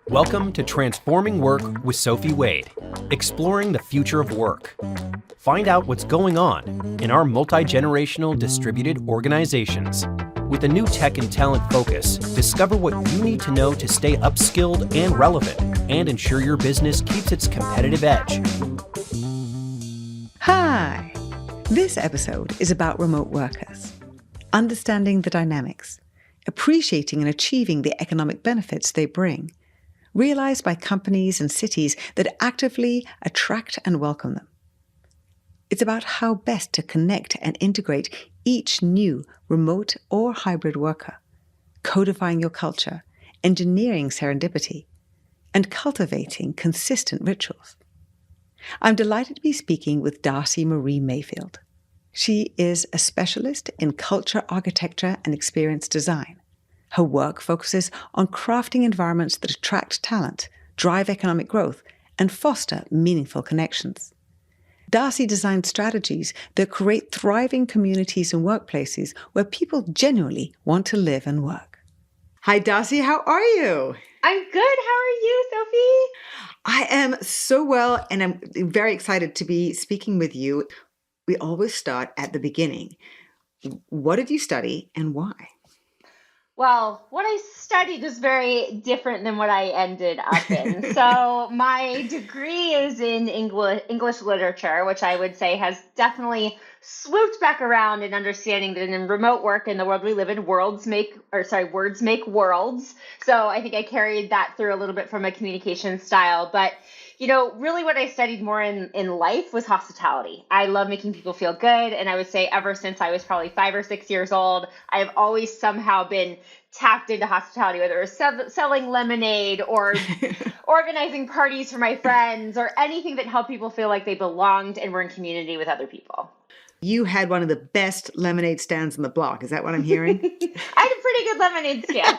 Welcome to Transforming Work with Sophie Wade, exploring the future of work. Find out what's going on in our multi-generational distributed organizations. With a new tech and talent focus, discover what you need to know to stay upskilled and relevant and ensure your business keeps its competitive edge. Hi! This episode is about remote workers, understanding the dynamics, appreciating and achieving the economic benefits they bring, realized by companies and cities that actively attract and welcome them. It's about how best to connect and integrate each new remote or hybrid worker, codifying your culture, engineering serendipity, and cultivating consistent rituals. I'm delighted to be speaking with Darcy Marie Mayfield. She is a specialist in culture architecture and experience design. Her work focuses on crafting environments that attract talent, drive economic growth, and foster meaningful connections. Darcy designs strategies that create thriving communities and workplaces where people genuinely want to live and work. Hi, Darcy. How are you? I'm good. How are you, Sophie? I am so well, and I'm very excited to be speaking with you. We always start at the beginning. What did you study and why? Well, what I studied was very different than what I ended up in. So my degree is in English literature, which I would say has definitely swooped back around in understanding that in remote work in the world we live in, words make worlds. So I think I carried that through a little bit from my communication style. But really what I studied more in life was hospitality. I love making people feel good. And I would say ever since I was probably 5 or 6 years old, I have always somehow been tapped into hospitality, whether it was selling lemonade or organizing parties for my friends or anything that helped people feel like they belonged and were in community with other people. You had one of the best lemonade stands on the block. Is that what I'm hearing? I had a pretty good lemonade stand.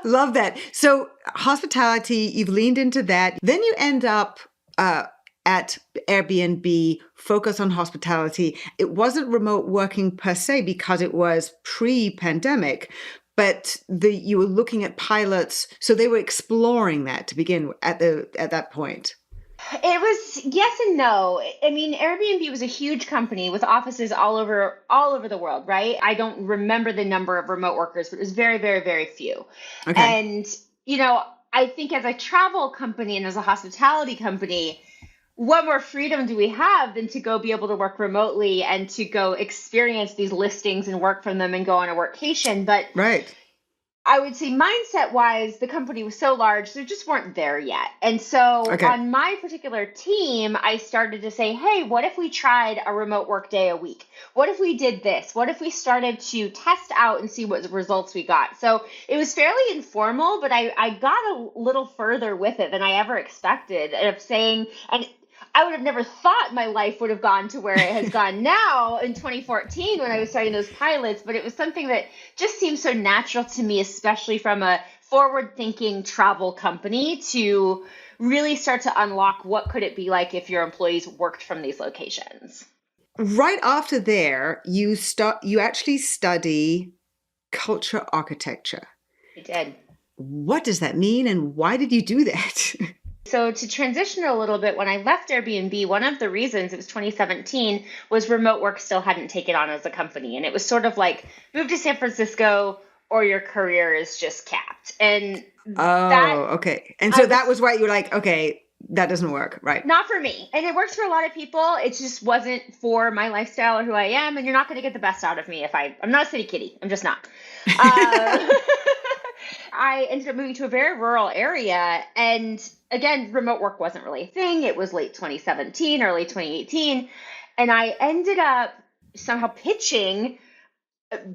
Love that. So hospitality, you've leaned into that. Then you end up at Airbnb, focus on hospitality. It wasn't remote working per se because it was pre-pandemic, but you were looking at pilots. So they were exploring that to begin at that point. It was yes and no. I mean, Airbnb was a huge company with offices all over the world, right? I don't remember the number of remote workers, but it was very, very, very few. Okay. And, I think as a travel company and as a hospitality company, what more freedom do we have than to go be able to work remotely and to go experience these listings and work from them and go on a workation? But right. I would say mindset-wise, the company was so large, they just weren't there yet. And so on my particular team, I started to say, hey, what if we tried a remote work day a week? What if we did this? What if we started to test out and see what results we got? So it was fairly informal, but I got a little further with it than I ever expected of saying, and I would have never thought my life would have gone to where it has gone now in 2014 when I was starting those pilots, but it was something that just seemed so natural to me, especially from a forward-thinking travel company, to really start to unlock what could it be like if your employees worked from these locations. Right after there, you actually study culture architecture. I did. What does that mean, and why did you do that? So to transition a little bit, when I left Airbnb, one of the reasons, it was 2017, was remote work still hadn't taken on as a company. And it was sort of like, move to San Francisco or your career is just capped. And okay. And so that was why you were like, okay, that doesn't work, right? Not for me. And it works for a lot of people. It just wasn't for my lifestyle or who I am. And you're not going to get the best out of me if I'm not a city kitty. I'm just not. I ended up moving to a very rural area. And again, remote work wasn't really a thing. It was late 2017, early 2018. And I ended up somehow pitching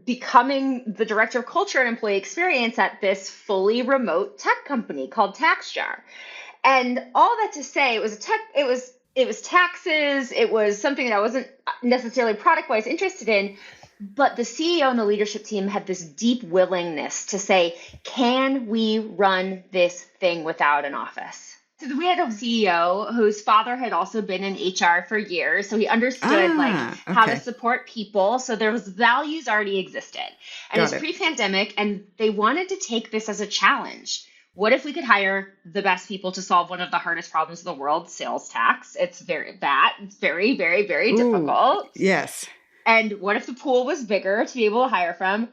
becoming the director of culture and employee experience at this fully remote tech company called TaxJar. And all that to say, it was taxes. It was something that I wasn't necessarily product-wise interested in. But the CEO and the leadership team had this deep willingness to say, can we run this thing without an office? So we had a CEO whose father had also been in HR for years. So he understood like how to Okay. support people. So there was values already existed. And Got it's it. pre-pandemic and they wanted to take this as a challenge. What if we could hire the best people to solve one of the hardest problems in the world, sales tax? It's very bad. It's very, very, very Ooh, difficult. yes. And what if the pool was bigger to be able to hire from?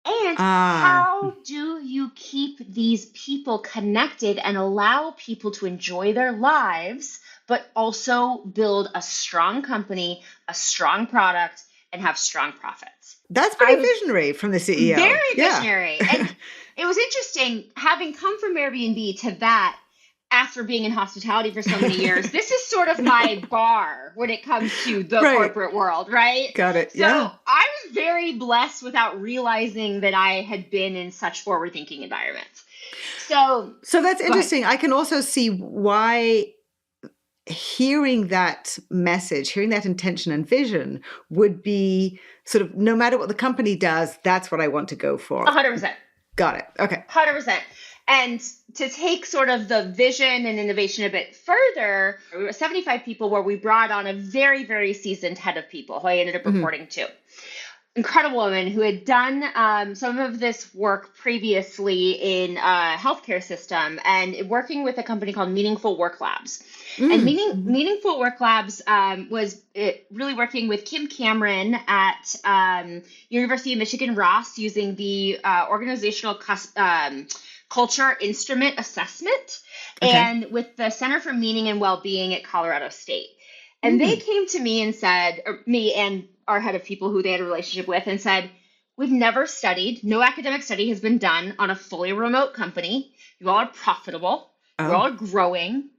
And Ah, how do you keep these people connected and allow people to enjoy their lives, but also build a strong company, a strong product, and have strong profits? that's I pretty was visionary from the CEO. very Yeah. visionary. And it was interesting having come from Airbnb to that after being in hospitality for so many years. This is sort of my bar when it comes to the Right. corporate world, right? Got it. So Yeah. I was very blessed without realizing that I had been in such forward thinking environments. So So that's go ahead. interesting. I can also see why hearing that message, hearing that intention and vision would be sort of no matter what the company does, that's what I want to go for. 100%. Got it. Okay. 100%. And to take sort of the vision and innovation a bit further, we were 75 people where we brought on a very, very seasoned head of people who I ended up reporting to. Incredible woman who had done some of this work previously in a healthcare system and working with a company called Meaningful Work Labs. And Meaningful Work Labs was really working with Kim Cameron at University of Michigan Ross using the organizational culture instrument assessment and with the Center for Meaning and Wellbeing at Colorado State. And they came to me and said, or me and our head of people who they had a relationship with, and said, we've never studied, no academic study has been done on a fully remote company. You all are profitable. You all are growing.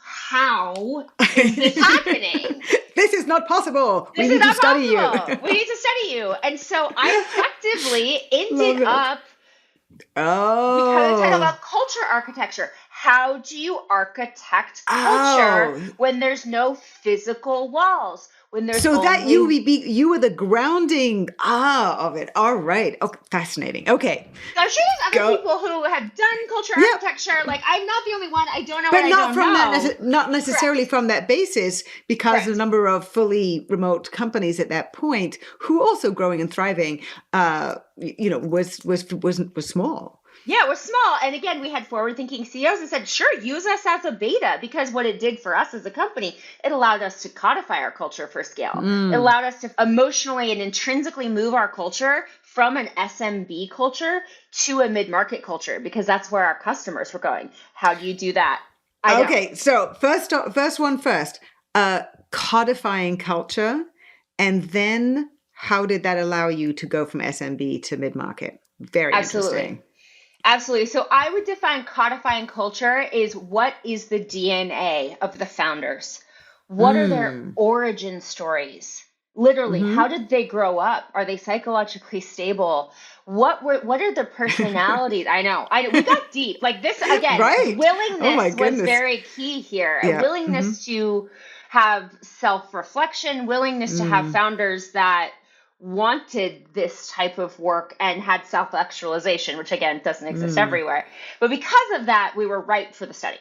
How is this happening? This is not possible. This we is need to not study possible. you. We need to study you. And so I effectively ended up becoming a title about culture architecture. How do you architect culture when there's no physical walls? When there's so only... that you were the grounding of it. All right. Okay. Fascinating. Okay. So I'm sure there's other people who have done culture architecture. Like I'm not the only one. I don't know but what not I from don't know. not necessarily from that basis, because the Correct. number of fully remote companies at that point who also growing and thriving, was small. Yeah, we're small. And again, we had forward-thinking CEOs and said, sure, use us as a beta, because what it did for us as a company, it allowed us to codify our culture for scale. It allowed us to emotionally and intrinsically move our culture from an SMB culture to a mid-market culture, because that's where our customers were going. How do you do that? Okay, so first one first, codifying culture, and then how did that allow you to go from SMB to mid-market? Very interesting. Absolutely. So I would define codifying culture is what is the DNA of the founders? What are their origin stories? Literally, how did they grow up? Are they psychologically stable? What are their personalities? I know. We got deep. Like this again, willingness was very key here. Yeah. A willingness to have self-reflection, willingness to have founders that wanted this type of work and had self-actualization, which again doesn't exist everywhere. But because of that, we were ripe for the study.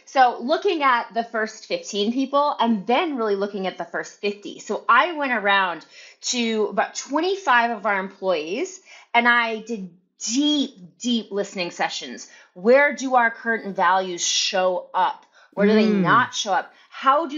So looking at the first 15 people and then really looking at the first 50. So I went around to about 25 of our employees and I did deep listening sessions. Where do our current values show up? Where do they not show up? How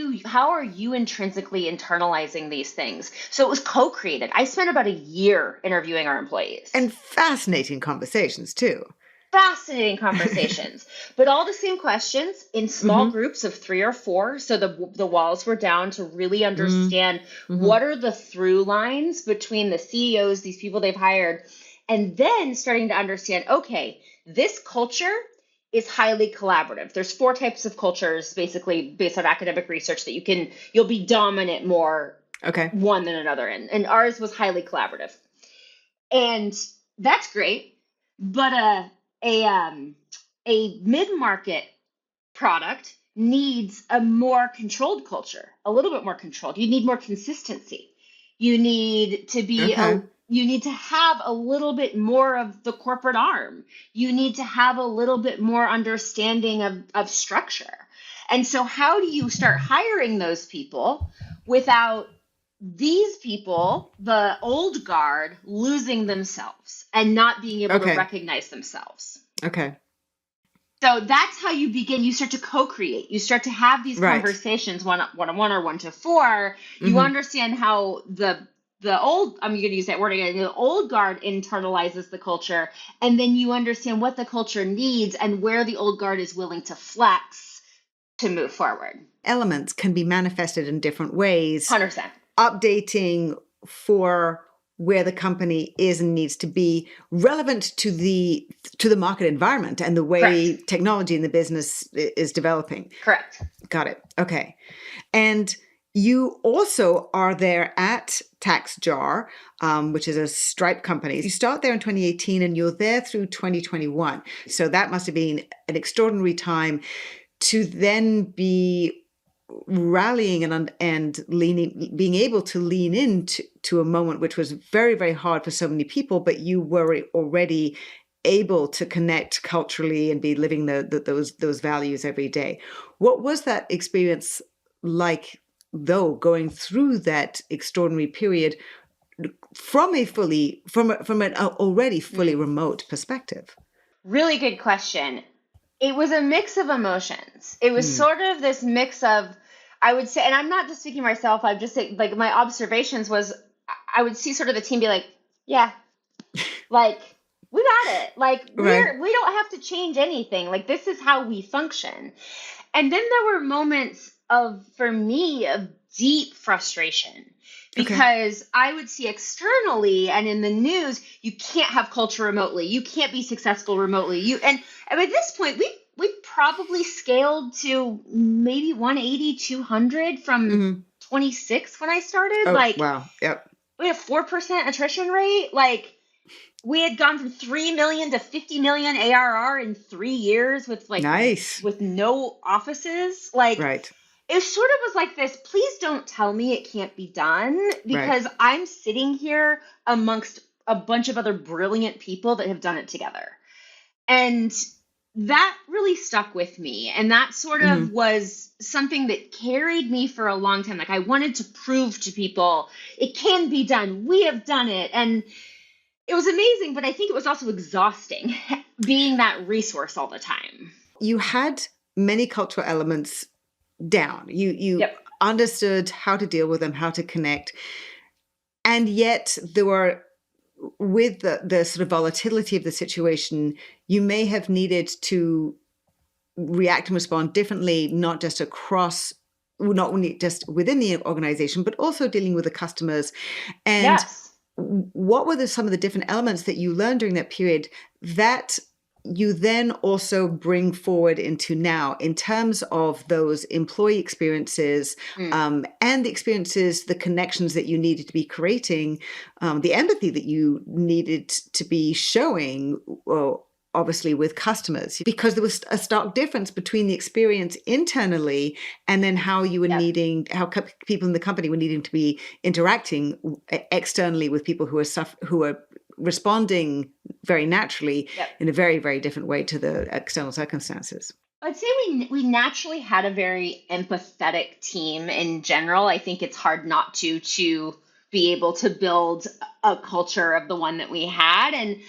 are you intrinsically internalizing these things? So it was co-created. I spent about a year interviewing our employees. And fascinating conversations too. Fascinating conversations, but all the same questions in small groups of 3 or 4. So the walls were down to really understand what are the through lines between the CEOs, these people they've hired, and then starting to understand, okay, this culture is highly collaborative. There's 4 types of cultures, basically based on academic research, that you'll be dominant more one than another in. And ours was highly collaborative. And that's great. But a mid-market product needs a more controlled culture, a little bit more controlled. You need more consistency. You need to be you need to have a little bit more of the corporate arm. You need to have a little bit more understanding of structure. And so how do you start hiring those people without these people, the old guard, losing themselves and not being able to recognize themselves? Okay. So that's how you begin. You start to co-create. You start to have these conversations one-on-one or 1-to-4. You understand how the old, I'm going to use that word again, the old guard internalizes the culture. And then you understand what the culture needs and where the old guard is willing to flex to move forward. Elements can be manifested in different ways. 100%. Updating for where the company is and needs to be relevant to the market environment and the way technology in the business is developing. Correct. Got it. Okay. And you also are there at TaxJar, which is a Stripe company. You start there in 2018 and you're there through 2021. So that must have been an extraordinary time to then be rallying and leaning, being able to lean into a moment which was very, very hard for so many people, but you were already able to connect culturally and be living those values every day. What was that experience like, though, going through that extraordinary period from an already fully remote perspective? Really good question. It was a mix of emotions. It was sort of this mix of, I would say, and I'm not just speaking myself, I'm just saying, like, my observations was, I would see sort of the team be like, yeah, like, we got it. Like, we don't have to change anything. Like, this is how we function. And then there were moments for me, of deep frustration. Because I would see externally and in the news, you can't have culture remotely. You can't be successful remotely. And at this point, we probably scaled to maybe 180, 200 from 26 when I started. Wow. Yep. We had 4% attrition rate. Like, we had gone from 3 million to 50 million ARR in 3 years with with no offices. Like, it sort of was like this, please don't tell me it can't be done, because I'm sitting here amongst a bunch of other brilliant people that have done it together. And that really stuck with me. And that sort of was something that carried me for a long time. Like, I wanted to prove to people it can be done. We have done it. And it was amazing, but I think it was also exhausting being that resource all the time. You had many cultural elements down. You understood how to deal with them, how to connect. And yet there were, with the sort of volatility of the situation, you may have needed to react and respond differently, not just not only just within the organization, but also dealing with the customers. And what were some of the different elements that you learned during that period that you then also bring forward into now in terms of those employee experiences and the experiences, the connections that you needed to be creating, the empathy that you needed to be showing, obviously with customers, because there was a stark difference between the experience internally and then how you were how people in the company were needing to be interacting externally with people who are responding very naturally in a very, very different way to the external circumstances. I'd say we naturally had a very empathetic team in general. I think it's hard not to be able to build a culture of the one that we had. And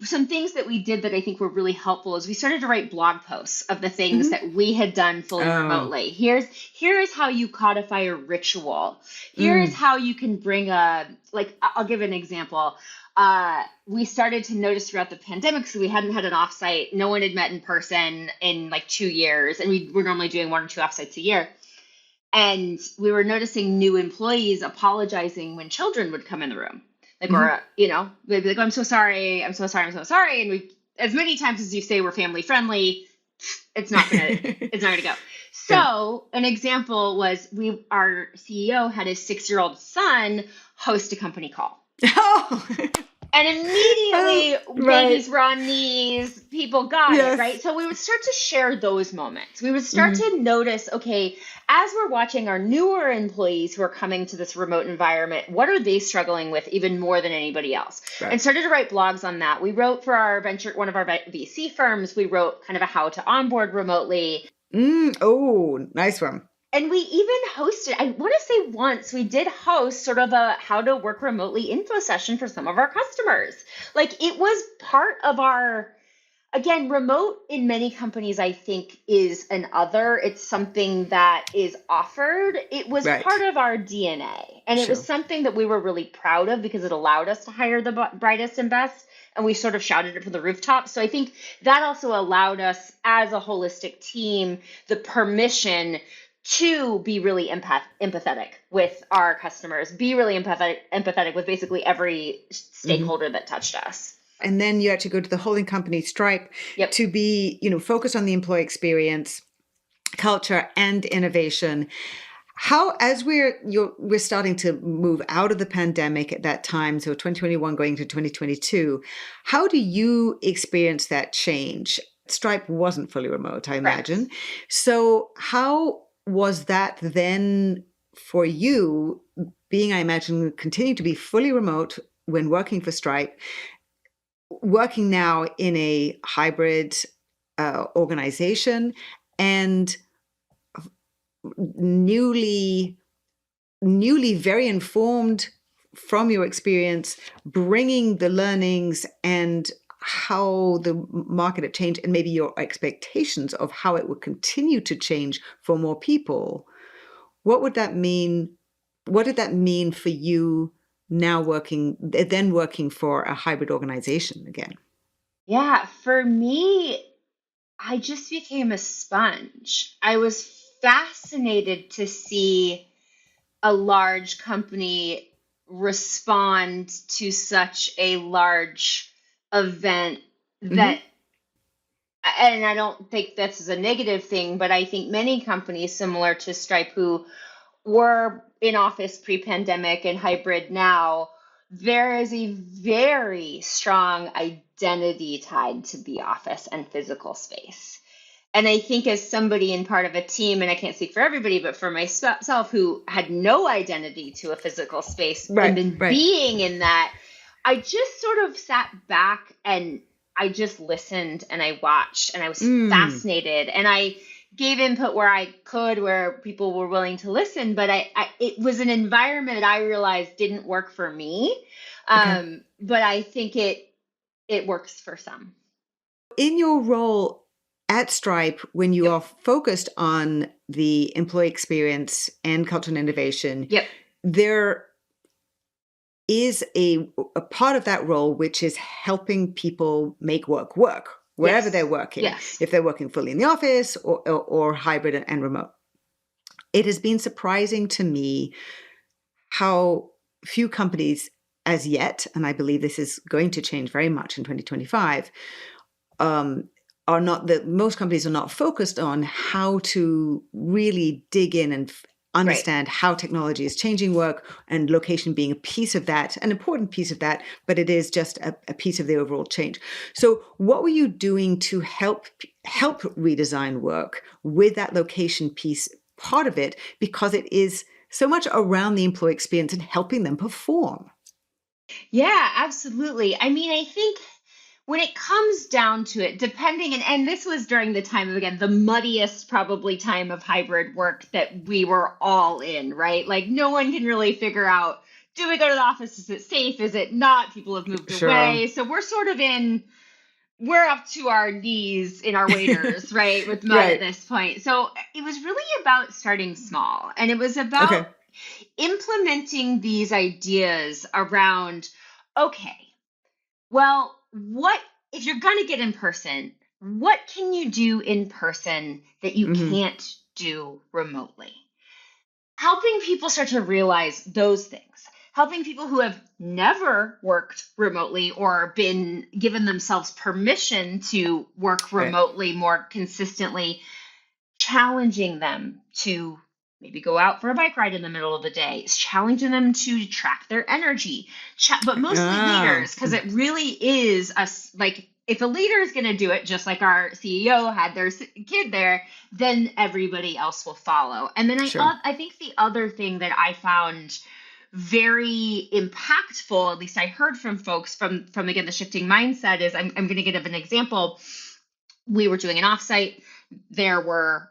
some things that we did that I think were really helpful is we started to write blog posts of the things that we had done fully remotely. Here is how you codify a ritual. Here is how you can bring I'll give an example. We started to notice throughout the pandemic, so we hadn't had an offsite. No one had met in person in 2 years. And we were normally doing 1 or 2 offsites a year. And we were noticing new employees apologizing when children would come in the room. Or, they'd be like, I'm so sorry. I'm so sorry. I'm so sorry. And we, as many times as you say, we're family friendly, it's not going to go. So an example was our CEO had his 6-year-old son host a company call. And Oh, immediately right. babies were on knees, people got it, Yes. right? So we would start to share those moments. We would start Hmm. to notice, okay, as we're watching our newer employees who are coming to this remote environment, what are they struggling with even more than anybody else? Right. And started to write blogs on that. We wrote for one of our VC firms, we wrote kind of a how to onboard remotely. Oh, nice one. And we even hosted, I want to say once, we did host sort of a how to work remotely info session for some of our customers. Like it was part of our, again, remote in many companies, I think, is an other. It's something that is offered. It was Right. part of our DNA. And it was Sure. something that we were really proud of because it allowed us to hire the brightest and best. And we sort of shouted it from the rooftops. So I think that also allowed us as a holistic team the permission to be really empathetic with our customers, be really empathetic with basically every Hmm. stakeholder that touched us. And then you actually go to the holding company Stripe Yep. to be, focus on the employee experience, culture, and innovation. How, as we're starting to move out of the pandemic at that time, so 2021 going to 2022, how do you experience that change? Stripe wasn't fully remote, I Correct. imagine. So how was that then for you, being, I imagine, continue to be fully remote when working for Stripe, working now in a hybrid organization, and newly very informed from your experience, bringing the learnings and how the market had changed and maybe your expectations of how it would continue to change for more people. What would that mean? What did that mean for you now working for a hybrid organization again? Yeah, for me, I just became a sponge. I was fascinated to see a large company respond to such a large event that, Hmm. and I don't think this is a negative thing, but I think many companies similar to Stripe who were in office pre-pandemic and hybrid now, there is a very strong identity tied to the office and physical space. And I think as somebody in part of a team, and I can't speak for everybody, but for myself who had no identity to a physical space and Right, then right. being in that, I just sort of sat back and I just listened and I watched and I was Mm, fascinated and I gave input where I could, where people were willing to listen. But it was an environment that I realized didn't work for me. okay. But I think it works for some. In your role at Stripe, when you Yep. are focused on the employee experience and culture and innovation, Yep. there is a part of that role which is helping people make work wherever they're Yes. working, Yes. if they're working fully in the office or hybrid and remote. It has been surprising to me how few companies as yet, and I believe this is going to change very much in 2025, um, are not that most companies are not focused on how to really dig in and Right. understand how technology is changing work, and location being a piece of that, an important piece of that, but it is just a piece of the overall change. So what were you doing to help redesign work with that location piece part of it, because it is so much around the employee experience and helping them perform? Yeah, absolutely. I mean, I think when it comes down to it, depending, and this was during the time of, again, the muddiest probably time of hybrid work that we were all in, right? Like no one can really figure out, do we go to the office? Is it safe? Is it not? People have moved Sure. away. So we're sort of in, we're up to our knees in our waders, right? With mud at Right. this point. So it was really about starting small. And it was about Okay. implementing these ideas around, okay, well, what if you're going to get in person? What can you do in person that you Hmm. can't do remotely? Helping people start to realize those things. Helping people who have never worked remotely or been given themselves permission to work Right. remotely more consistently, challenging them to maybe go out for a bike ride in the middle of the day. It's challenging them to track their energy, but mostly leaders, because it really is like, if a leader is going to do it, just like our CEO had their kid there, then everybody else will follow. And then I think the other thing that I found very impactful, at least I heard from folks from again, the shifting mindset, is I'm going to give an example. We were doing an offsite. There were,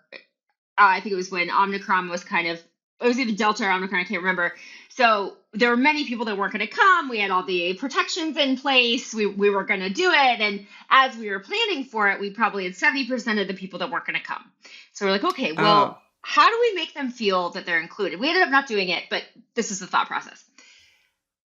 I think it was when Omicron was it was either Delta or Omicron, I can't remember. So there were many people that weren't going to come. We had all the protections in place. We were going to do it. And as we were planning for it, we probably had 70% of the people that weren't going to come. So we're like, okay, well, how do we make them feel that they're included? We ended up not doing it, but this is the thought process.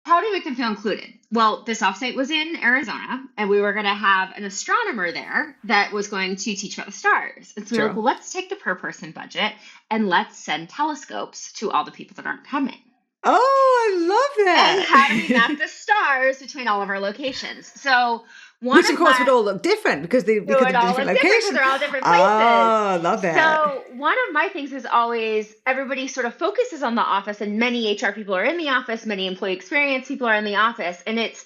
How do we make them feel included? Well, this offsite was in Arizona, and we were going to have an astronomer there that was going to teach about the stars. And so we were like, well, let's take the per person budget and let's send telescopes to all the people that aren't coming. Oh, I love that. And how do we map the stars between all of our locations? So which, of course, would all look different because of the different locations. They're all different places. Oh, love that. So one of my things is always, everybody sort of focuses on the office, and many HR people are in the office, many employee experience people are in the office. And it's,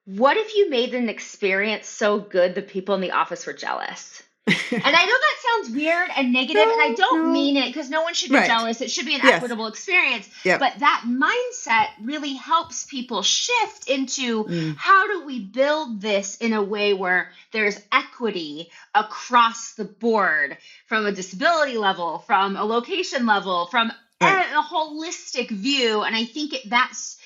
what if you made an experience so good the people in the office were jealous? And I know that sounds weird and negative, and I don't mean it, because no one should be jealous. It should be an equitable experience. But that mindset really helps people shift into how do we build this in a way where there's equity across the board, from a disability level, from a location level, from a holistic view. And I think that's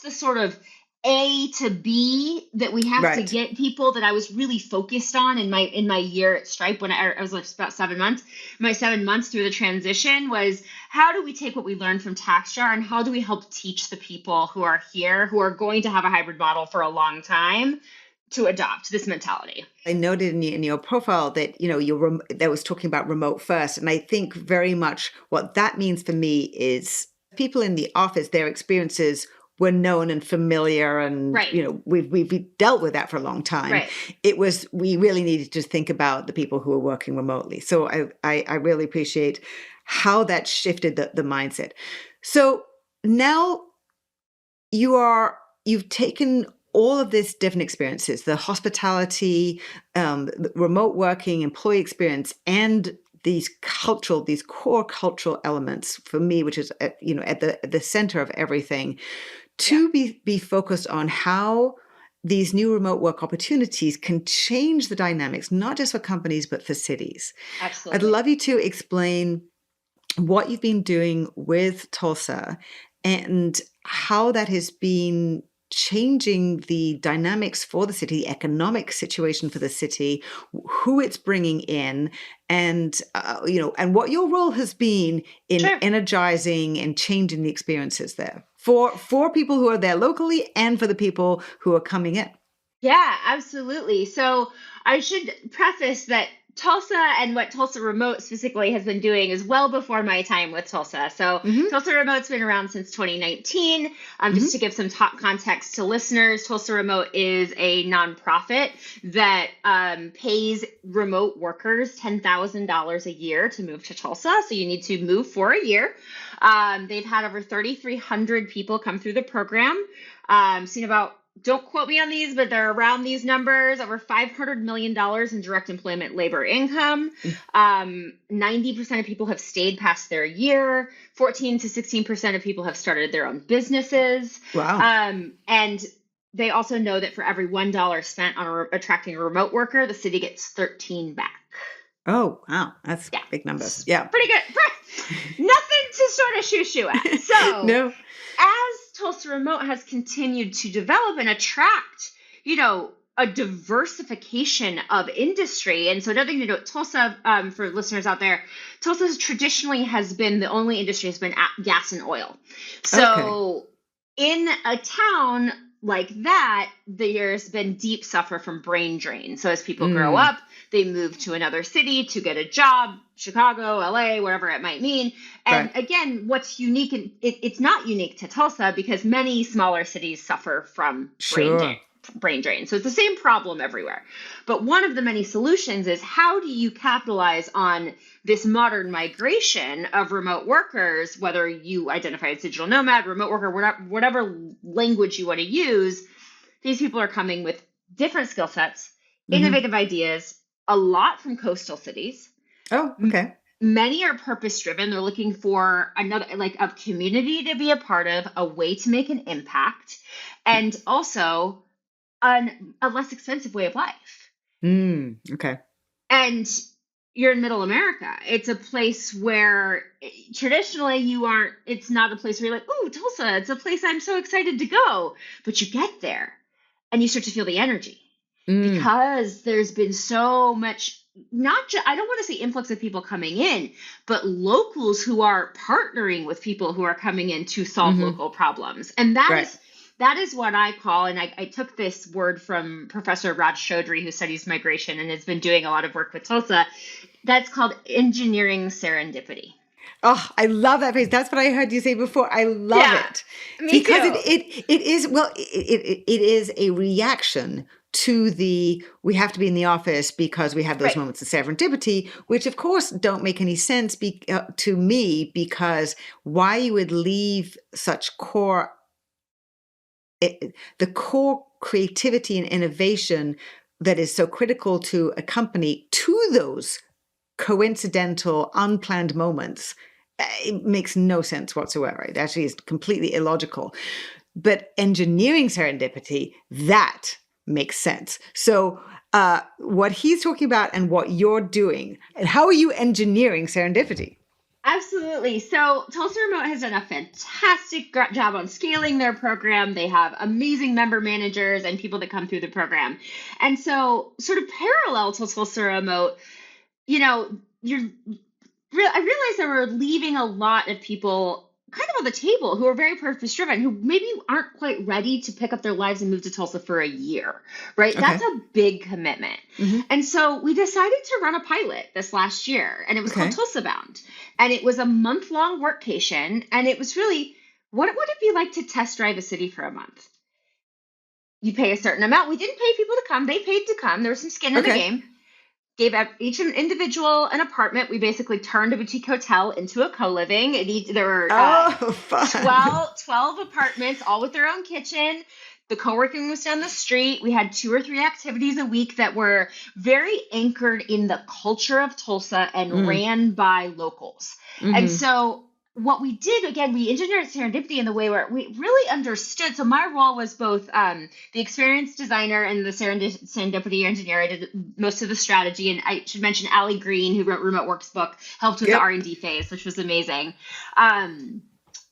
the sort of A to B that we have to get people, that I was really focused on in my year at Stripe when I was about 7 months. My 7 months through the transition was, how do we take what we learned from TaxJar and how do we help teach the people who are here, who are going to have a hybrid model for a long time, to adopt this mentality? I noted in your profile that, that was talking about remote first. And I think very much what that means for me is people in the office, their experiences were known and familiar, and we've dealt with that for a long time. It was, we really needed to think about the people who are working remotely. So I really appreciate how that shifted the mindset. So now you've taken all of these different experiences, the hospitality, the remote working, employee experience, and these core cultural elements for me, which is at the center of everything, to be focused on how these new remote work opportunities can change the dynamics, not just for companies, but for cities. Absolutely. I'd love you to explain what you've been doing with Tulsa and how that has been changing the dynamics for the city, the economic situation for the city, who it's bringing in, and and what your role has been in energizing and changing the experiences there for people who are there locally and for the people who are coming in. Yeah, absolutely. So I should preface that Tulsa and what Tulsa Remote specifically has been doing is well before my time with Tulsa. So Tulsa Remote's been around since 2019. Just to give some top context to listeners, Tulsa Remote is a nonprofit that pays remote workers $10,000 a year to move to Tulsa. So you need to move for a year. They've had over 3,300 people come through the program. Seen about, don't quote me on these, but they're around these numbers, over $500 million in direct employment labor income. 90% of people have stayed past their year. 14 to 16% of people have started their own businesses. Wow. And they also know that for every $1 spent on attracting a remote worker, the city gets 13 back. Oh, wow. That's big numbers. Yeah. Pretty good. Nothing to sort of shoo-shoo at. So no. As Tulsa Remote has continued to develop and attract, a diversification of industry. And so another thing to note, Tulsa, for listeners out there, Tulsa traditionally has been, the only industry has been gas and oil. So in a town like that, there's been deep suffer from brain drain. So as people grow up, they move to another city to get a job, Chicago, LA, wherever it might mean. And again, what's unique, and it's not unique to Tulsa because many smaller cities suffer from brain drain. So it's the same problem everywhere. But one of the many solutions is, how do you capitalize on this modern migration of remote workers, whether you identify as digital nomad, remote worker, whatever language you want to use. These people are coming with different skill sets, innovative ideas, a lot from coastal cities. Oh, okay. Many are purpose driven. They're looking for another, like, a community to be a part of, a way to make an impact, and also a less expensive way of life. Okay. And you're in middle America. It's a place where traditionally it's not a place where you're like, oh, Tulsa, it's a place I'm so excited to go. But you get there and you start to feel the energy because there's been so much, I don't want to say influx of people coming in, but locals who are partnering with people who are coming in to solve local problems. And that is what I call, and I took this word from Professor Raj Chaudhry, who studies migration and has been doing a lot of work with Tulsa. That's called engineering serendipity. Oh, I love that phrase. That's what I heard you say before. I love it. Me because too. It is a reaction to we have to be in the office because we have those moments of serendipity, which of course don't make any sense to me, because why you would leave such the core creativity and innovation that is so critical to a company to those coincidental, unplanned moments. It makes no sense whatsoever. It actually is completely illogical. But engineering serendipity, that makes sense. So what he's talking about and what you're doing, and how are you engineering serendipity? Absolutely. So Tulsa Remote has done a fantastic job on scaling their program. They have amazing member managers and people that come through the program. And so, sort of parallel to Tulsa Remote, I realized that we're leaving a lot of people kind of on the table who are very purpose driven, who maybe aren't quite ready to pick up their lives and move to Tulsa for a year, right? Okay. That's a big commitment. And so we decided to run a pilot this last year, and it was called Tulsa Bound. And it was a month-long workcation, and it was really, what would it be like to test drive a city for a month? You pay a certain amount. We didn't pay people to come. They paid to come. There was some skin in the game. Gave each an individual an apartment. We basically turned a boutique hotel into a co-living. There were 12 apartments, all with their own kitchen. The co-working was down the street. We had 2 or 3 activities a week that were very anchored in the culture of Tulsa and ran by locals. And so what we did, again, we engineered serendipity in the way where we really understood. So my role was both the experience designer and the serendipity engineer. I did most of the strategy. And I should mention Allie Green, who wrote Remote Works book, helped with the R&D phase, which was amazing.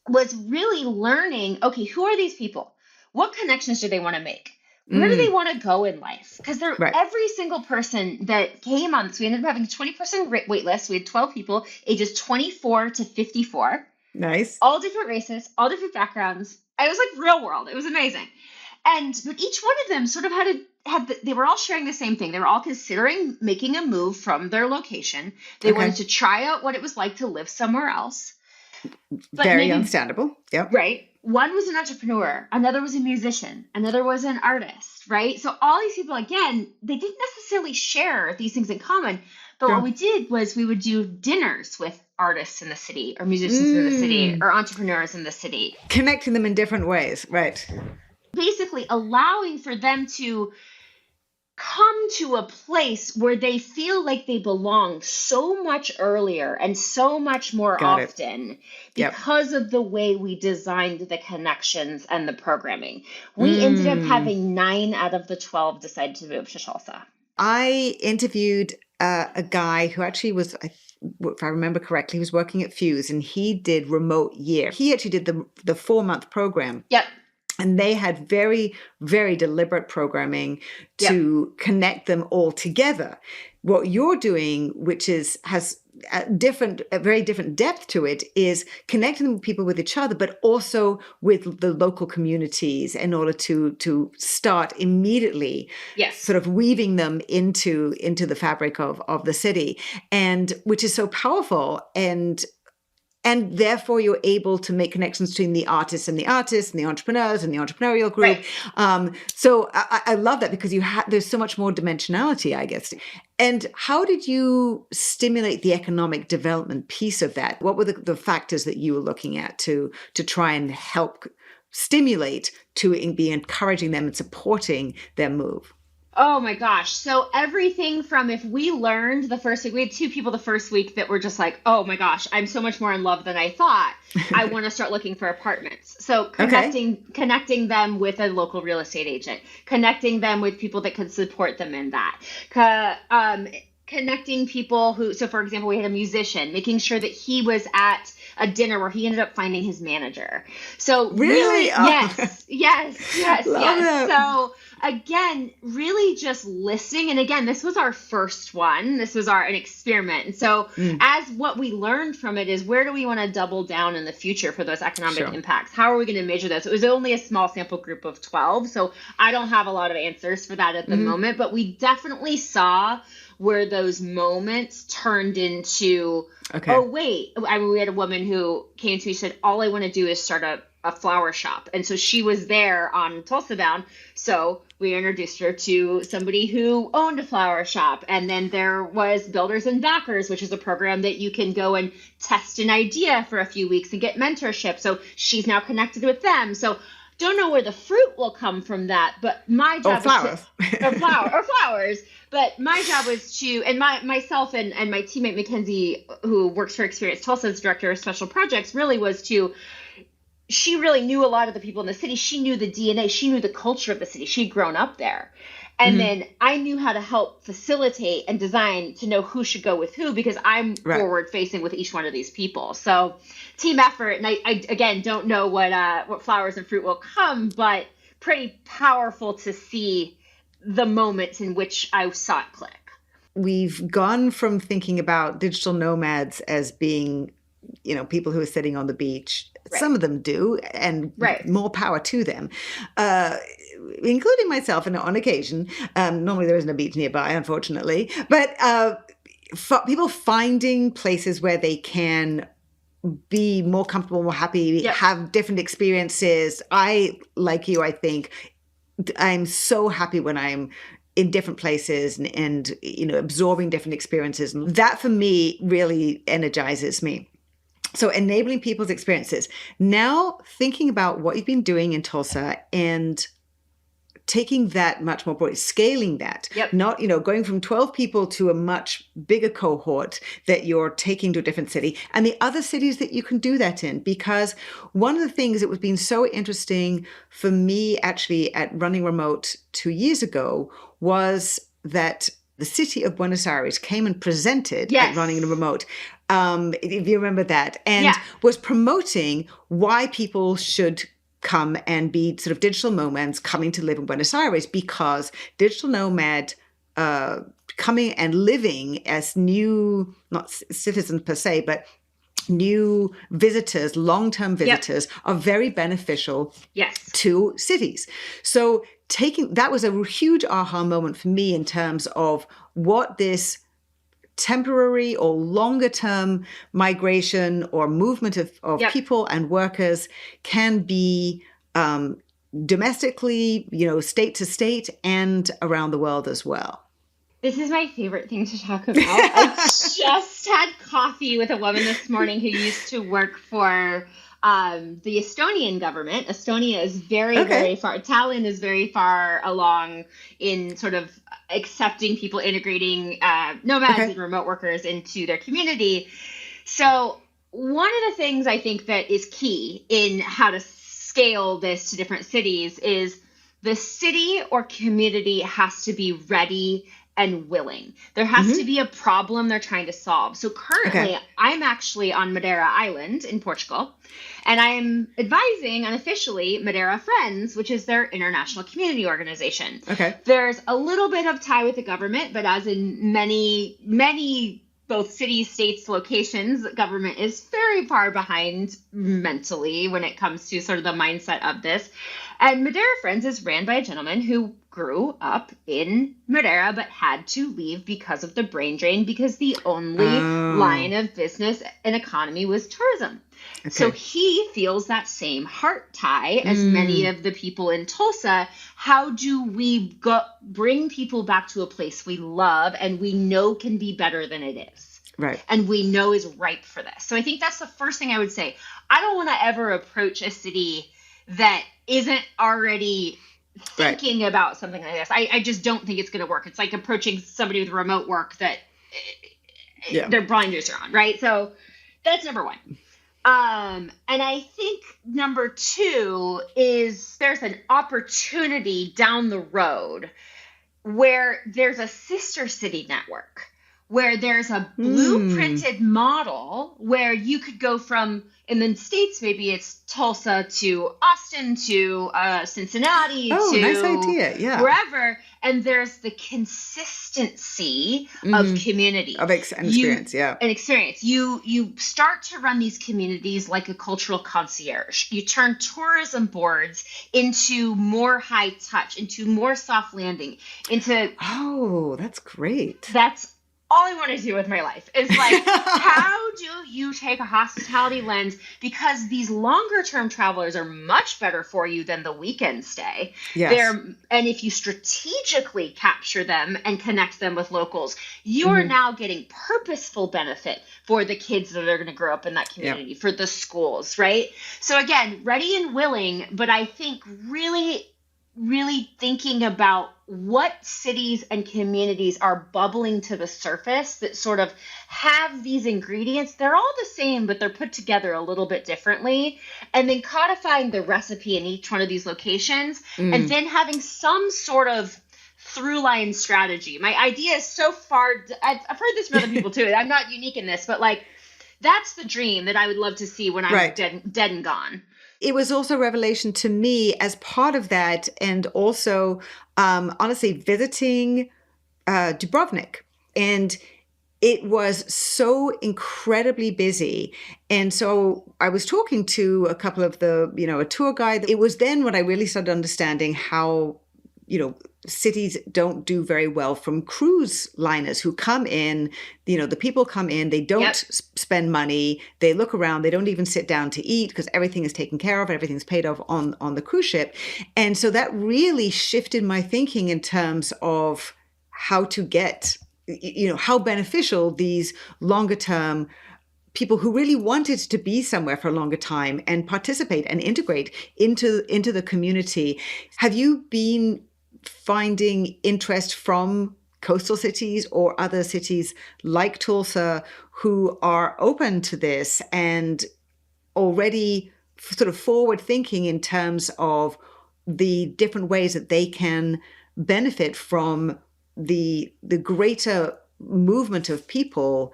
Was really learning, okay, who are these people? What connections do they want to make? Where do they want to go in life? Because every single person that came on this, we ended up having a 20% wait list. We had 12 people, ages 24 to 54. Nice. All different races, all different backgrounds. It was like real world. It was amazing. But each one of them sort of they were all sharing the same thing. They were all considering making a move from their location. They wanted to try out what it was like to live somewhere else. Very understandable. Yep. Right. One was an entrepreneur, another was a musician, another was an artist, right? So all these people, again, they didn't necessarily share these things in common. But what we did was we would do dinners with artists in the city or musicians in the city or entrepreneurs in the city. Connecting them in different ways, right? Basically allowing for them to come to a place where they feel like they belong so much earlier and so much more often because of the way we designed the connections and the programming. We ended up having 9 out of the 12 decide to move to Tulsa. I interviewed a guy who actually was, if I remember correctly, he was working at Fuse, and he did remote year. He actually did the 4-month program. Yep. And they had very, very deliberate programming to connect them all together. What you're doing, which has a very different depth to it, is connecting people with each other, but also with the local communities in order to start immediately sort of weaving them into the fabric of the city, and which is so powerful. And And therefore, you're able to make connections between the artists and the entrepreneurs and the entrepreneurial group. Right. So I love that because there's so much more dimensionality, I guess. And how did you stimulate the economic development piece of that? What were the factors that you were looking at to try and help stimulate, to be encouraging them and supporting their move? Oh my gosh. So everything from, if we learned the first week, we had two people the first week that were just like, oh my gosh, I'm so much more in love than I thought. I want to start looking for apartments. So connecting them with a local real estate agent, connecting them with people that could support them in that. Connecting people who, so for example, we had a musician, making sure that he was at a dinner where he ended up finding his manager. So really, yes. So again, really just listening. And again, this was our first one. This was an experiment. And so as what we learned from it is, where do we want to double down in the future for those economic impacts? How are we going to measure those? It was only a small sample group of 12. So I don't have a lot of answers for that at the moment, but we definitely saw where those moments turned into, oh, wait. I mean, we had a woman who came to me and said, all I want to do is start a flower shop. And so she was there on Tulsa Bound. So we introduced her to somebody who owned a flower shop. And then there was Builders and Backers, which is a program that you can go and test an idea for a few weeks and get mentorship. So she's now connected with them. So don't know where the fruit will come from that, but my job or flowers. But my job was to, and myself and my teammate Mackenzie, who works for Experience Tulsa as director of special projects, really was to, she really knew a lot of the people in the city. She knew the DNA. She knew the culture of the city. She'd grown up there. And then I knew how to help facilitate and design to know who should go with who, because I'm forward facing with each one of these people. So team effort. And I again, don't know what flowers and fruit will come, but pretty powerful to see the moments in which I saw it click. We've gone from thinking about digital nomads as being, people who are sitting on the beach. Some of them do, and more power to them, including myself on occasion. Normally there isn't a beach nearby, unfortunately. But people finding places where they can be more comfortable, more happy, have different experiences. Like you, I think I'm so happy when I'm in different places and absorbing different experiences. And that for me really energizes me. So enabling people's experiences. Now thinking about what you've been doing in Tulsa and taking that much more broadly, scaling that, not, going from 12 people to a much bigger cohort that you're taking to a different city, and the other cities that you can do that in. Because one of the things that was been so interesting for me actually at running Remote 2 years ago was that the city of Buenos Aires came and presented at running Remote. If you remember that, and was promoting why people should come and be sort of digital nomads coming to live in Buenos Aires, because digital nomad coming and living as new, not citizens per se, but new visitors, long-term visitors are very beneficial to cities. So that was a huge aha moment for me in terms of what this temporary or longer term migration or movement of people and workers can be domestically, state to state and around the world as well. This is my favorite thing to talk about. I just had coffee with a woman this morning who used to work for the Estonian government. Estonia is very far. Tallinn is very far along in sort of accepting people, integrating nomads and remote workers into their community. So one of the things I think that is key in how to scale this to different cities is the city or community has to be ready and willing. There has to be a problem they're trying to solve. So currently, I'm actually on Madeira Island in Portugal, and I'm advising unofficially Madeira Friends, which is their international community organization. There's a little bit of tie with the government, but as in many both cities, states, locations, government is very far behind mentally when it comes to sort of the mindset of this. And Madeira Friends is ran by a gentleman who grew up in Madeira but had to leave because of the brain drain, because the only line of business and economy was tourism. Okay. So he feels that same heart tie as many of the people in Tulsa. How do we bring people back to a place we love and we know can be better than it is? Right. And we know is ripe for this. So I think that's the first thing I would say. I don't want to ever approach a city that isn't already thinking about something like this. I just don't think it's going to work. It's like approaching somebody with remote work that their blinders are on, right? So that's number one. And I think number two is there's an opportunity down the road where there's a sister city network, where there's a blueprinted model where you could go from, in the States, maybe it's Tulsa to Austin to Cincinnati to nice idea. Yeah. wherever. And there's the consistency of community. Of experience, yeah. An experience. You start to run these communities like a cultural concierge. You turn tourism boards into more high touch, into more soft landing, into... Oh, that's great. That's all I want to do with my life is like, how do you take a hospitality lens? Because these longer term travelers are much better for you than the weekend stay. Yes. And if you strategically capture them and connect them with locals, you are now getting purposeful benefit for the kids that are going to grow up in that community, for the schools, right? So again, ready and willing, but I think really thinking about what cities and communities are bubbling to the surface that sort of have these ingredients. They're all the same, but they're put together a little bit differently. And then codifying the recipe in each one of these locations, and then having some sort of through line strategy. My idea is so far, I've heard this from other people too. I'm not unique in this, but like, that's the dream that I would love to see when I'm dead and gone. It was also a revelation to me as part of that, and also, honestly, visiting Dubrovnik. And it was so incredibly busy. And so I was talking to a couple of a tour guide. It was then when I really started understanding how, cities don't do very well from cruise liners who come in, the people come in, they don't spend money, they look around, they don't even sit down to eat because everything is taken care of, everything's paid off on the cruise ship. And so that really shifted my thinking in terms of how to get, how beneficial these longer term people who really wanted to be somewhere for a longer time and participate and integrate into the community. Have you been finding interest from coastal cities or other cities like Tulsa who are open to this and already sort of forward thinking in terms of the different ways that they can benefit from the greater movement of people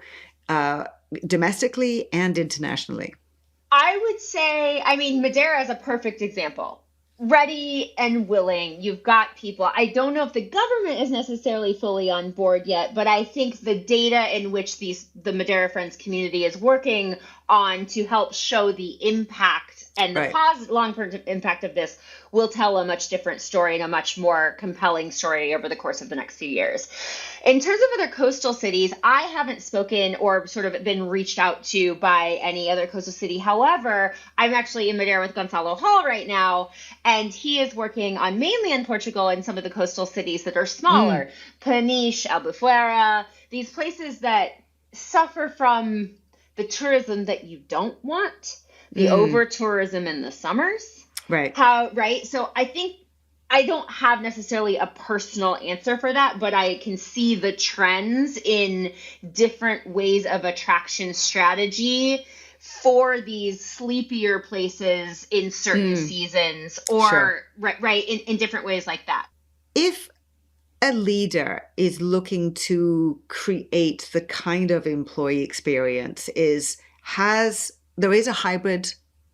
domestically and internationally? I would say, Madeira is a perfect example. Ready and willing. You've got people. I don't know if the government is necessarily fully on board yet, but I think the data in which the Madeira Friends community is working on to help show the impact and the positive long-term impact of this will tell a much different story and a much more compelling story over the course of the next few years. In terms of other coastal cities, I haven't spoken or sort of been reached out to by any other coastal city. However, I'm actually in Madeira with Gonçalo Hall right now, and he is working on mainland Portugal and some of the coastal cities that are smaller. Peniche, Albufeira, these places that suffer from the tourism that you don't want, the over-tourism in the summers. Right. So I think I don't have necessarily a personal answer for that, but I can see the trends in different ways of attraction strategy for these sleepier places in certain seasons or in different ways like that. If a leader is looking to create the kind of employee experience there is a hybrid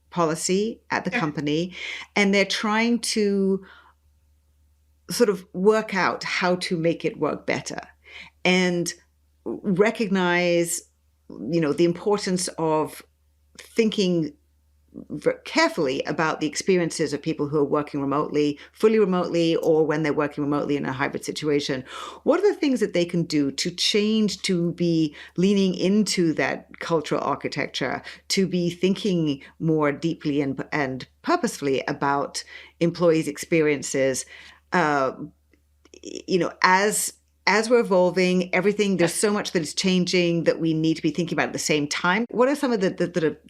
policy at the company, and they're trying to sort of work out how to make it work better and recognize, the importance of thinking carefully about the experiences of people who are working remotely, fully remotely, or when they're working remotely in a hybrid situation. What are the things that they can do to change, to be leaning into that cultural architecture, to be thinking more deeply and purposefully about employees' experiences, as we're evolving, everything, there's so much that is changing that we need to be thinking about at the same time. What are some of the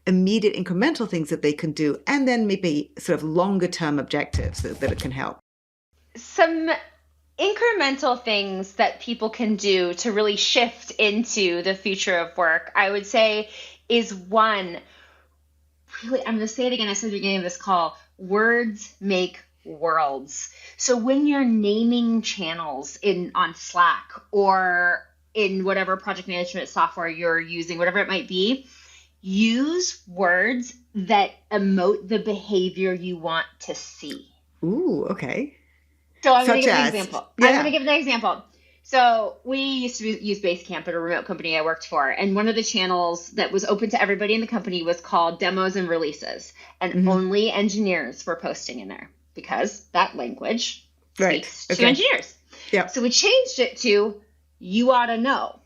immediate incremental things that they can do? And then maybe sort of longer term objectives that it can help? Some incremental things that people can do to really shift into the future of work, I would say, is one, really, I'm going to say it again, I said at the beginning of this call, words make worlds. So when you're naming channels on Slack or in whatever project management software you're using, whatever it might be, use words that emote the behavior you want to see. Ooh, okay. So I'm going to give an example. Yeah. I'm going to give an example. So we used to use Basecamp at a remote company I worked for. And one of the channels that was open to everybody in the company was called Demos and Releases. And only engineers were posting in there because that language speaks to engineers. Yeah. So we changed it to You Ought to Know.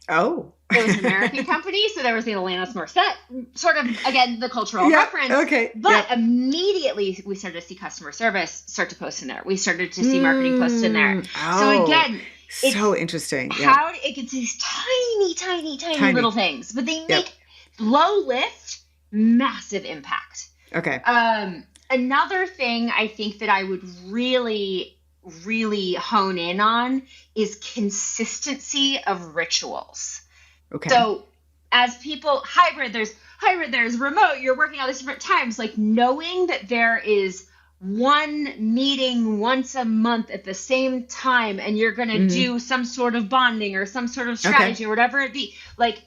Oh. It was an American company, so there was the Alanis Morissette, sort of, again, the cultural reference. Okay. But immediately we started to see customer service start to post in there. We started to see marketing posts in there. Oh, so again, so interesting. How it gets these tiny little things, but they make low lift, massive impact. Okay. Another thing I think that I would really, really hone in on is consistency of rituals. Okay. So as people, there's remote, you're working all these different times, like knowing that there is one meeting once a month at the same time and you're going to do some sort of bonding or some sort of strategy or whatever it be, like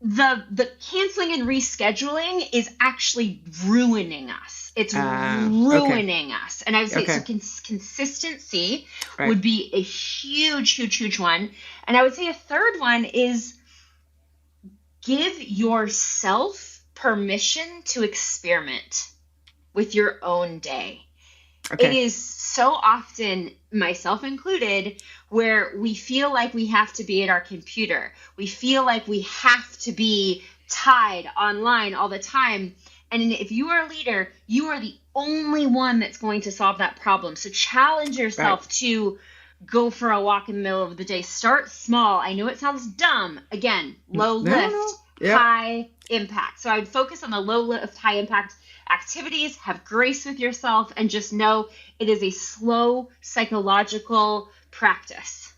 the canceling and rescheduling is actually ruining us. It's ruining us. And I would say so consistency would be a huge one. And I would say a third one is give yourself permission to experiment with your own day. Okay. It is so often, myself included, where we feel like we have to be at our computer. We feel like we have to be tied online all the time. And if you are a leader, you are the only one that's going to solve that problem. So challenge yourself to go for a walk in the middle of the day. Start small. I know it sounds dumb. Again, low lift, high impact. So I would focus on the low lift, high impact activities, have grace with yourself, and just know it is a slow psychological practice.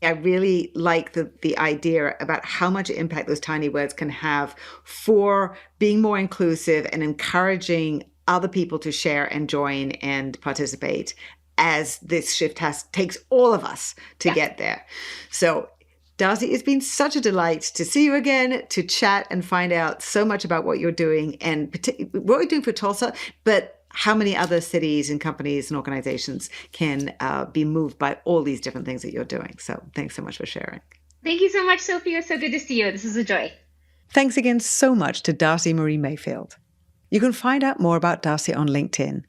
I really like the idea about how much impact those tiny words can have for being more inclusive and encouraging other people to share and join and participate as this shift takes all of us to get there. So Darcy, it's been such a delight to see you again, to chat and find out so much about what you're doing and what you're doing for Tulsa, but how many other cities and companies and organizations can be moved by all these different things that you're doing. So thanks so much for sharing. Thank you so much, Sophie. It was so good to see you. This is a joy. Thanks again so much to Darcy Marie Mayfield. You can find out more about Darcy on LinkedIn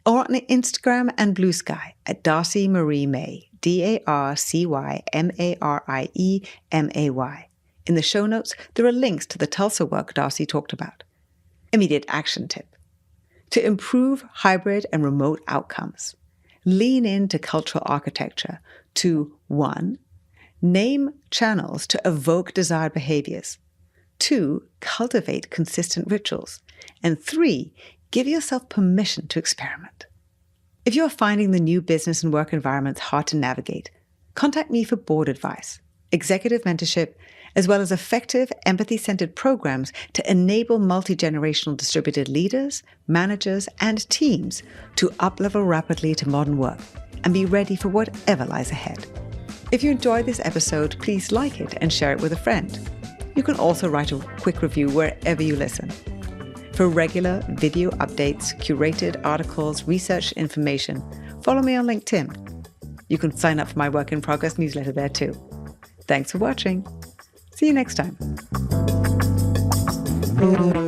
or on Instagram and Blue Sky at Darcy Marie May, DarcyMarieMay. In the show notes, there are links to the Tulsa work Darcy talked about. Immediate action tip. To improve hybrid and remote outcomes, lean into cultural architecture to 1. Name channels to evoke desired behaviors. 2. Cultivate consistent rituals. And 3. Give yourself permission to experiment. If you're finding the new business and work environments hard to navigate, contact me for board advice, executive mentorship, as well as effective empathy-centered programs to enable multi-generational distributed leaders, managers, and teams to up-level rapidly to modern work and be ready for whatever lies ahead. If you enjoyed this episode, please like it and share it with a friend. You can also write a quick review wherever you listen. For regular video updates, curated articles, research information, follow me on LinkedIn. You can sign up for my Work in Progress newsletter there too. Thanks for watching. See you next time. Bye.